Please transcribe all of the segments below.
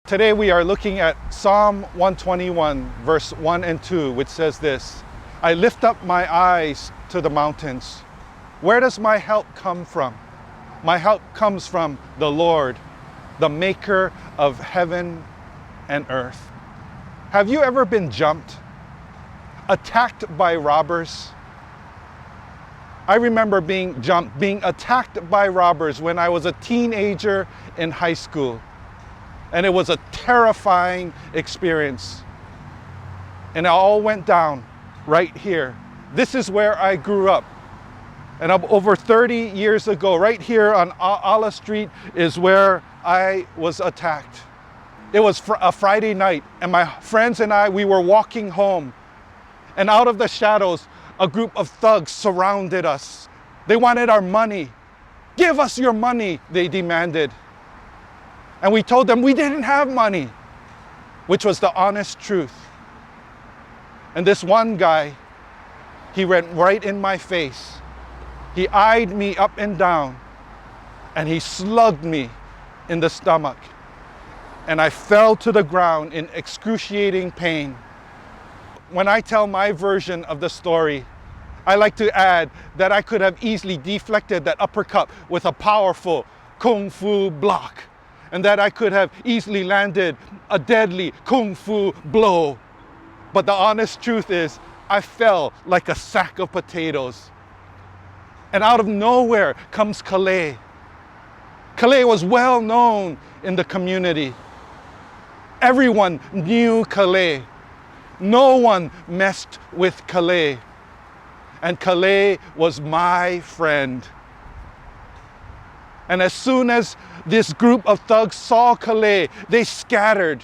Today we are looking at Psalm 121, verse 1 and 2, which says this: I lift up my eyes to the mountains. Where does my help come from? My help comes from the Lord, the maker of heaven and earth. Have you ever been jumped, attacked by robbers? I remember being jumped, being attacked by robbers when I was a teenager in high school. And it was a terrifying experience. And it all went down right here. This is where I grew up. And over 30 years ago, right here on Ala Street is where I was attacked. It was a Friday night, and my friends and I, we were walking home. And out of the shadows, a group of thugs surrounded us. They wanted our money. Give us your money, they demanded. And we told them we didn't have money, which was the honest truth. And this one guy, he went right in my face. He eyed me up and down, and he slugged me in the stomach. And I fell to the ground in excruciating pain. When I tell my version of the story, I like to add that I could have easily deflected that uppercut with a powerful kung fu block, and that I could have easily landed a deadly kung fu blow. But the honest truth is, I fell like a sack of potatoes. And out of nowhere comes Calais. Calais was well known in the community. Everyone knew Calais. No one messed with Calais. And Calais was my friend. And as soon as this group of thugs saw Calais, they scattered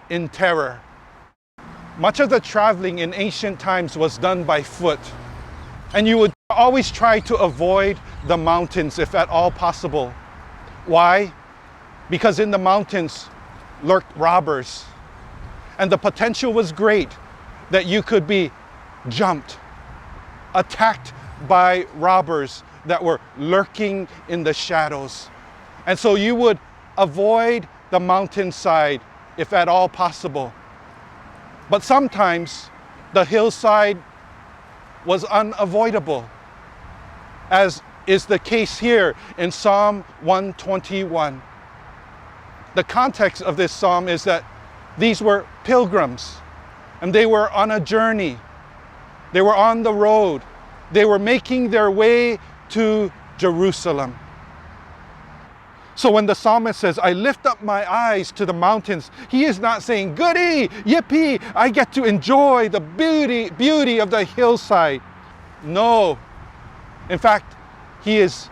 in terror. Much of the traveling in ancient times was done by foot. And you would always try to avoid the mountains if at all possible. Why? Because in the mountains lurked robbers. And the potential was great that you could be jumped, attacked by robbers that were lurking in the shadows. And so you would avoid the mountainside if at all possible. But sometimes the hillside was unavoidable, as is the case here in Psalm 121. The context of this psalm is that these were pilgrims, and they were on a journey. They were on the road. They were making their way to Jerusalem. So when the psalmist says, I lift up my eyes to the mountains, he is not saying, goody, yippee, I get to enjoy the beauty of the hillside. No. In fact, he is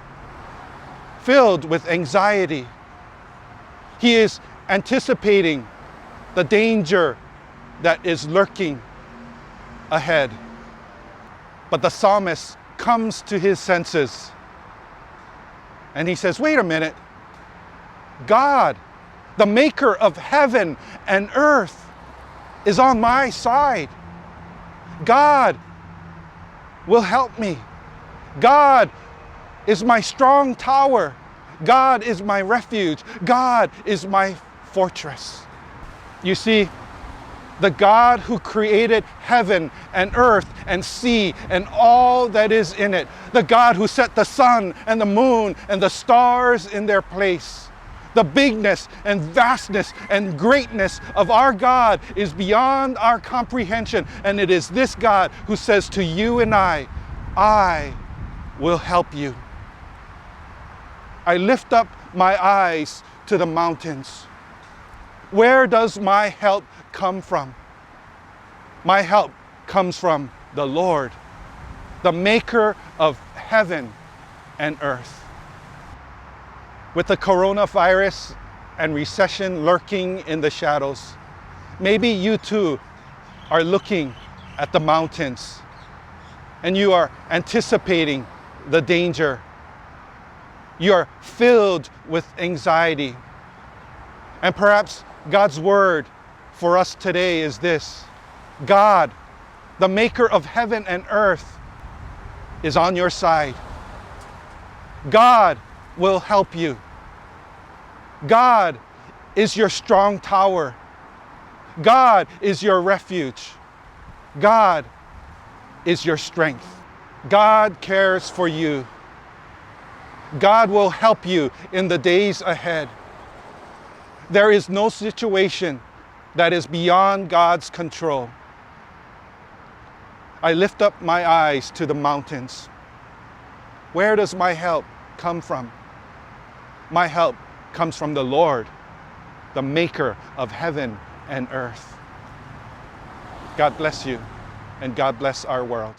filled with anxiety. He is anticipating the danger that is lurking ahead. But the psalmist comes to his senses and he says, wait a minute. God, the maker of heaven and earth, is on my side. God will help me. God is my strong tower. God is my refuge. God is my fortress. You see, the God who created heaven and earth and sea and all that is in it, the God who set the sun and the moon and the stars in their place, the bigness and vastness and greatness of our God is beyond our comprehension. And it is this God who says to you and I will help you. I lift up my eyes to the mountains. Where does my help come from? My help comes from the Lord, the maker of heaven and earth. With the coronavirus and recession lurking in the shadows, maybe you too are looking at the mountains and you are anticipating the danger. You are filled with anxiety. And perhaps God's word for us today is this: God, the maker of heaven and earth, is on your side. God will help you. God is your strong tower. God is your refuge. God is your strength. God cares for you. God will help you in the days ahead. There is no situation that is beyond God's control. I lift up my eyes to the mountains. Where does my help come from? My help comes from the Lord, the maker of heaven and earth. God bless you, and God bless our world.